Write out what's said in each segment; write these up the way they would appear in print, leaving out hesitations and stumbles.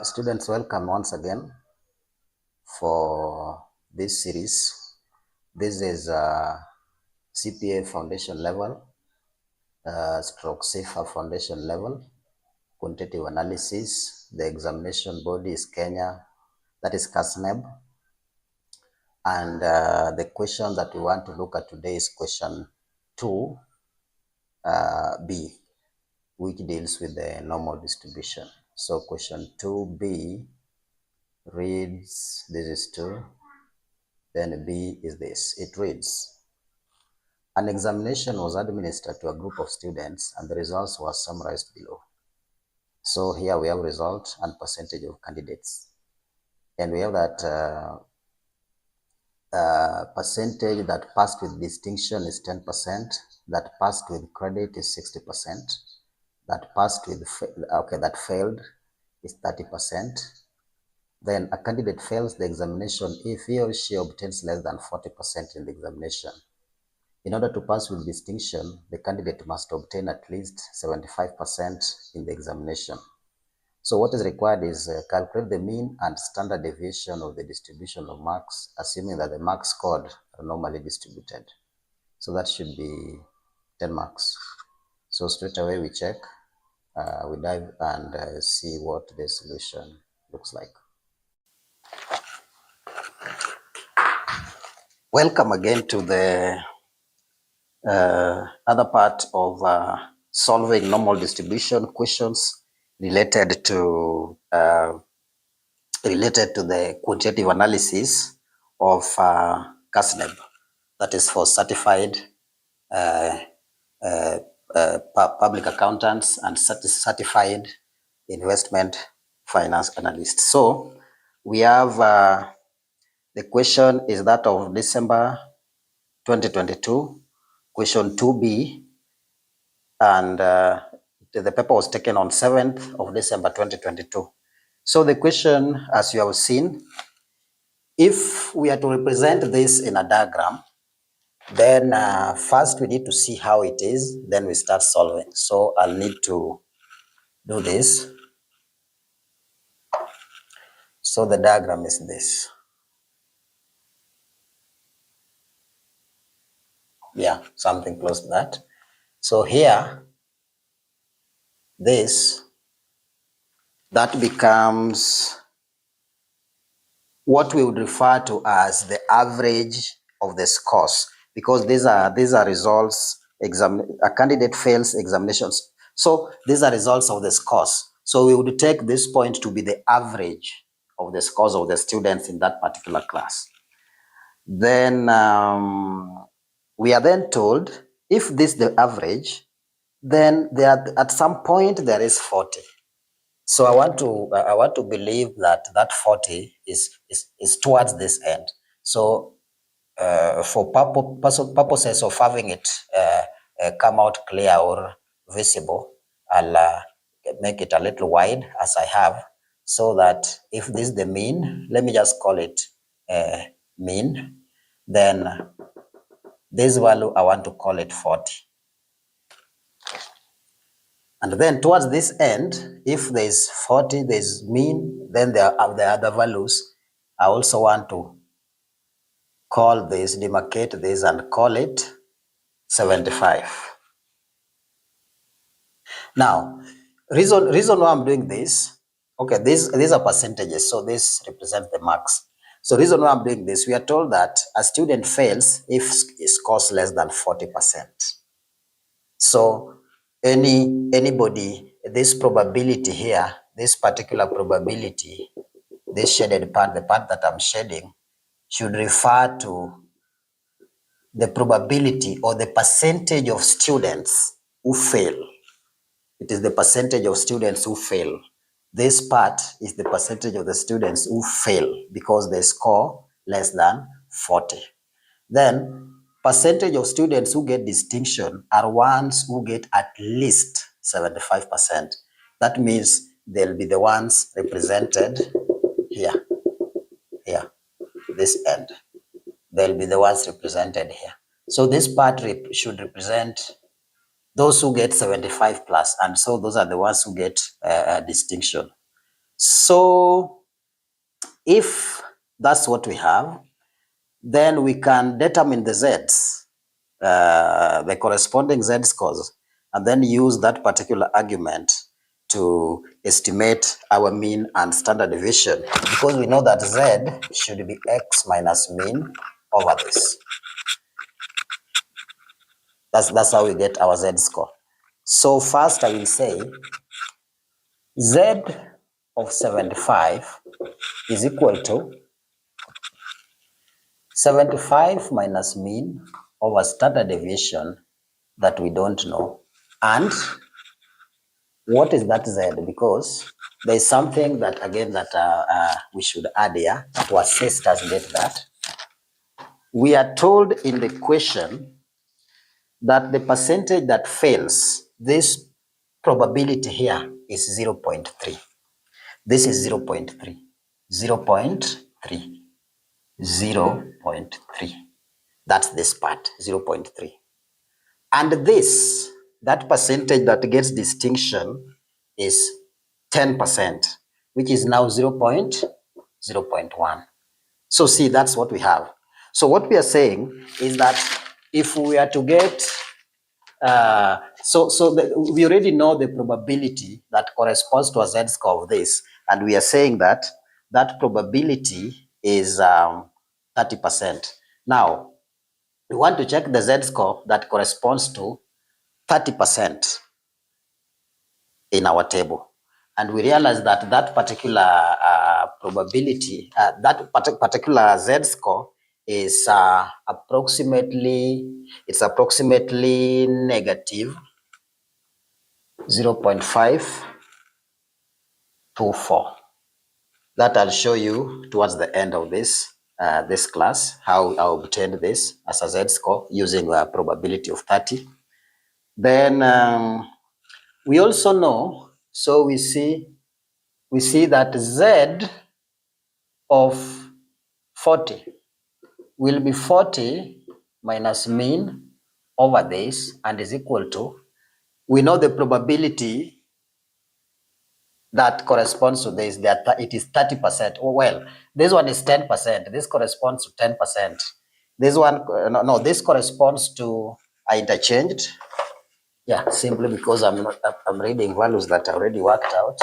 Students, welcome once again for this series. This is CPA foundation level, stroke CIFA foundation level, quantitative analysis. The examination body is Kenya, that is KASNEB. And the question that we want to look at today is question 2B, which deals with the normal distribution. So question 2B reads, this is 2, then B is this. It reads, an examination was administered to a group of students and the results were summarized below. So here we have result and percentage of candidates. And we have that percentage that passed with distinction is 10%, that passed with credit is 60%, that passed with, that failed is 30%. Then a candidate fails the examination if he or she obtains less than 40% in the examination. In order to pass with distinction, the candidate must obtain at least 75% in the examination. So what is required is calculate the mean and standard deviation of the distribution of marks, assuming that the marks scored are normally distributed. So that should be 10 marks. So straight away we check, we dive and see what the solution looks like. Welcome again to the other part of solving normal distribution questions related to the quantitative analysis of KASNEB, that is for certified public accountants and certified investment finance analysts. So we have the question is that of December 2022, question 2B, and the paper was taken on 7th of December 2022. So the question, as you have seen, if we are to represent this in a diagram, then first we need to see how it is, then we start solving. So I'll need to do this. So the diagram is this. Yeah, something close to that. So here, that becomes what we would refer to as the average of the scores, because these are results. A candidate fails examinations, so these are results of the scores. So we would take this point to be the average of the scores of the students in that particular class. Then we are then told if this is the average, then at some point there is 40. So I want to believe that 40 is towards this end. So for purposes of having it come out clear or visible, I'll make it a little wide as I have, so that if this is the mean, let me just call it mean, then this value I want to call it 40. And then towards this end, if there is 40, there is mean, then there are the other values. I also want to call this, demarcate this and call it 75. Now, reason why I'm doing this, okay, these are percentages, so this represents the marks. So reason why I'm doing this, we are told that a student fails if it scores less than 40%. So anybody, this probability here, this particular probability, this shaded part, the part that I'm shading, should refer to the probability or the percentage of students who fail. It is the percentage of students who fail. This part is the percentage of the students who fail because they score less than 40. Then percentage of students who get distinction are ones who get at least 75%. That means they'll be the ones represented here, this end. They'll be the ones represented here. So this part should represent those who get 75 plus, and so those are the ones who get distinction. So if that's what we have, then we can determine the z's, the corresponding z scores, and then use that particular argument to estimate our mean and standard deviation, because we know that z should be x minus mean over this. That's how we get our z score. So first I will say z of 75 is equal to 75 minus mean over standard deviation that we don't know. And what is that z? Because there is something that again that we should add here to assist us get that. We are told in the question that the percentage that fails, this probability here is 0.3. This is 0.3, 0.3, 0.3. That's this part, 0.3. And this, that percentage that gets distinction is 10%, which is now 0.1. So see, that's what we have. So what we are saying is that if we are to get, we already know the probability that corresponds to a z-score of this, and we are saying that that probability is 30%. Now, we want to check the z-score that corresponds to 30% in our table. And we realize that that particular probability, that particular z-score is approximately negative 0.524. That I'll show you towards the end of this class, how I obtained this as a z-score using a probability of 30. Then we also know, so we see that z of 40 will be 40 minus mean over this and is equal to, we know the probability that corresponds to this, that it is 30%. Oh, well, this one is 10%. This corresponds to 10%. This one, no, this corresponds to, I interchanged. Yeah, simply because I'm reading values that I already worked out.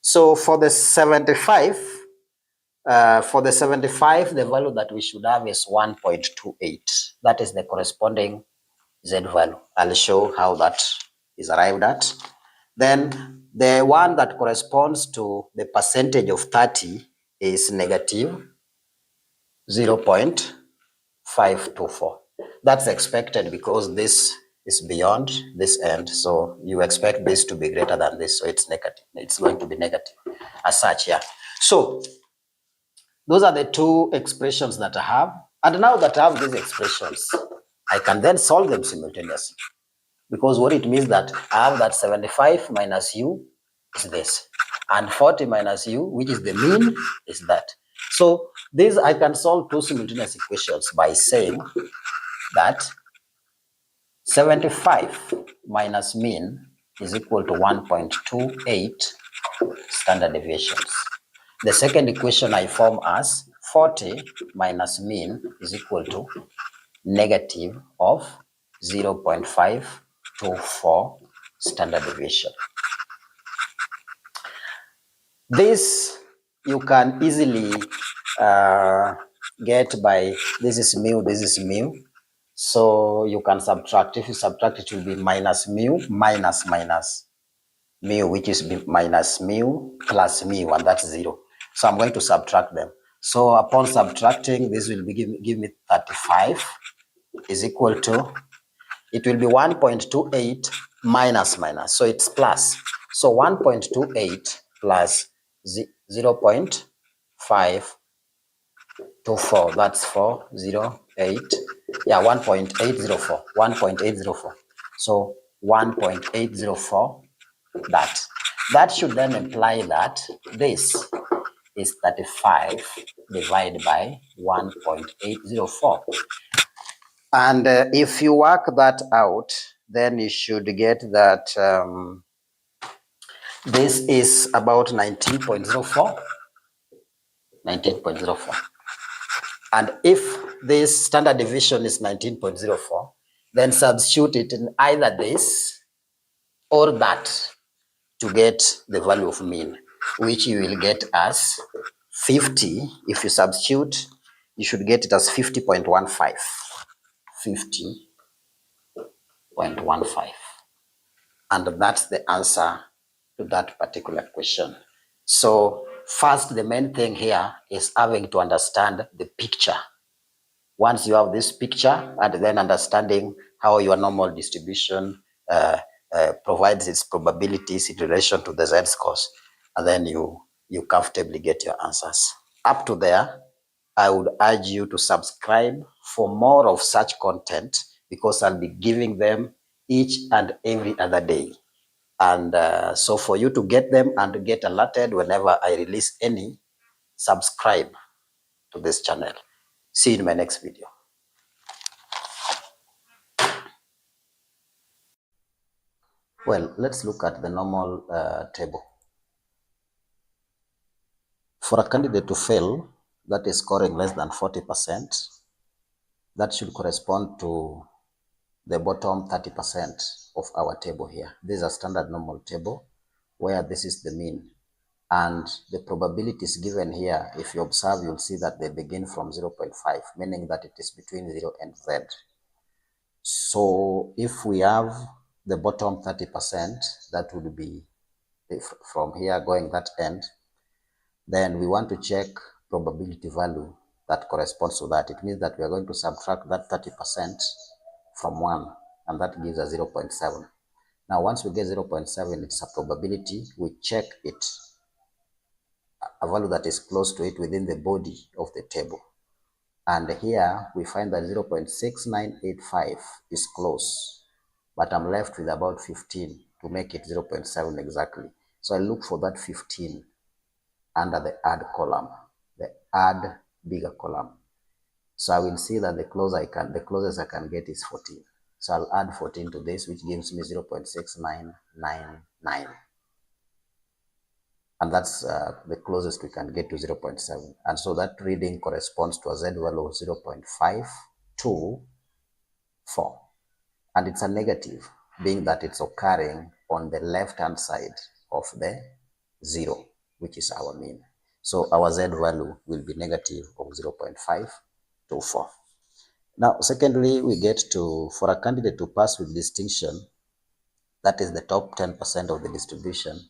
So for the 75, the value that we should have is 1.28. That is the corresponding Z value. I'll show how that is arrived at. Then the one that corresponds to the percentage of 30 is negative 0.524. That's expected because this is beyond this end. So you expect this to be greater than this. So it's negative. It's going to be negative as such, yeah. So those are the two expressions that I have. And now that I have these expressions, I can then solve them simultaneously. Because what it means that I have that 75 minus u is this. And 40 minus u, which is the mean, is that. So this, I can solve two simultaneous equations by saying that 75 minus mean is equal to 1.28 standard deviations. The second equation I form as 40 minus mean is equal to negative of 0.524 standard deviation. This you can easily get by, this is mu, this is mu. So you can subtract. If you subtract, it will be minus mu minus mu, which is minus mu plus mu, and that's 0. So I'm going to subtract them. So upon subtracting, this will be give me 35 is equal to, it will be 1.28 minus. So it's plus. So 1.28 plus 0.524, that's 408. Yeah, 1.804. 1.804. So 1.804, that should then imply that this is 35 divided by 1.804. And if you work that out, then you should get that This is about 19.04. 19.04. And if this standard deviation is 19.04, then substitute it in either this or that to get the value of mean, which you will get as 50. If you substitute, you should get it as 50.15. 50.15. And that's the answer to that particular question. So first, the main thing here is having to understand the picture. Once you have this picture and then understanding how your normal distribution provides its probabilities in relation to the z-scores, and then you comfortably get your answers. Up to there, I would urge you to subscribe for more of such content, because I'll be giving them each and every other day. And so for you to get them and to get alerted whenever I release any, subscribe to this channel. See you in my next video. Well, let's look at the normal table. For a candidate to fail, that is scoring less than 40%, that should correspond to the bottom 30% of our table here. This is a standard normal table where this is the mean. And the probabilities given here, if you observe, you'll see that they begin from 0.5, meaning that it is between 0 and z. So if we have the bottom 30%, that would be from here going that end, then we want to check probability value that corresponds to that. It means that we are going to subtract that 30% from 1, and that gives us 0.7. Now, once we get 0.7, it's a probability. We check it, a value that is close to it within the body of the table. And here we find that 0.6985 is close, but I'm left with about 15 to make it 0.7 exactly. So I look for that 15 under the add column, the add bigger column. So I will see that the closest I can get is 14. So I'll add 14 to this, which gives me 0.6999. And that's the closest we can get to 0.7. And so that reading corresponds to a z value of 0.524. And it's a negative, being that it's occurring on the left-hand side of the 0, which is our mean. So our z value will be negative of 0.524. Now, secondly, we get to, for a candidate to pass with distinction, that is the top 10% of the distribution,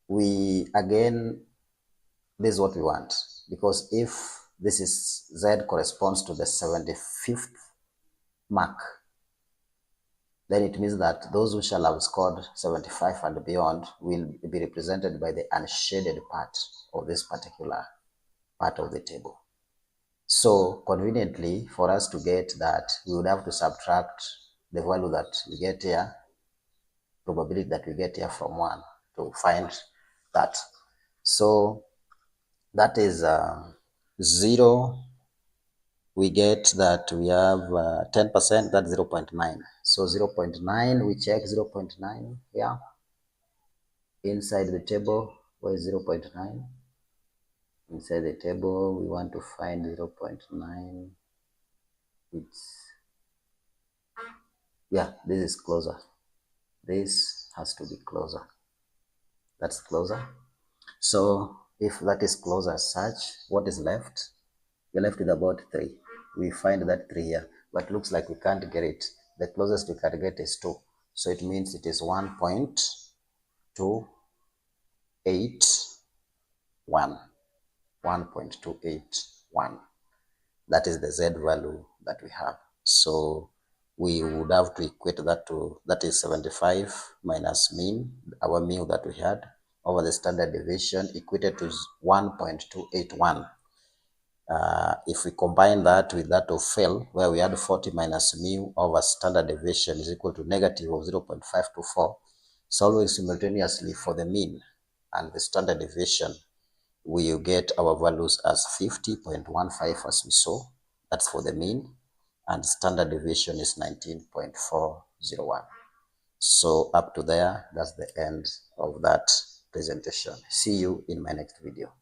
we, again, this is what we want, because if this is z corresponds to the 75th mark, then it means that those who shall have scored 75 and beyond will be represented by the unshaded part of this particular part of the table. So conveniently, for us to get that, we would have to subtract the value that we get here, probability that we get here, from 1 to find that. So that is 0. We get that we have 10%, that's 0.9. So 0.9, we check 0.9 here. Inside the table, where is 0.9? Inside the table, we want to find 0.9. Yeah, this is closer. This has to be closer. That's closer. So if that is closer as such, what is left? We're left with about 3. We find that 3 here, but looks like we can't get it. The closest we can get is 2. So it means it is 1.281. 1.281. That is the z value that we have. So we would have to equate that to, that is 75 minus mean, our mean that we had, over the standard deviation, equated to 1.281. If we combine that with that of fail, where we had 40 minus mu over standard deviation is equal to negative of 0.524, solving simultaneously for the mean and the standard deviation, we get our values as 50.15 as we saw. That's for the mean, and standard deviation is 19.401. So up to there, that's the end of that presentation. See you in my next video.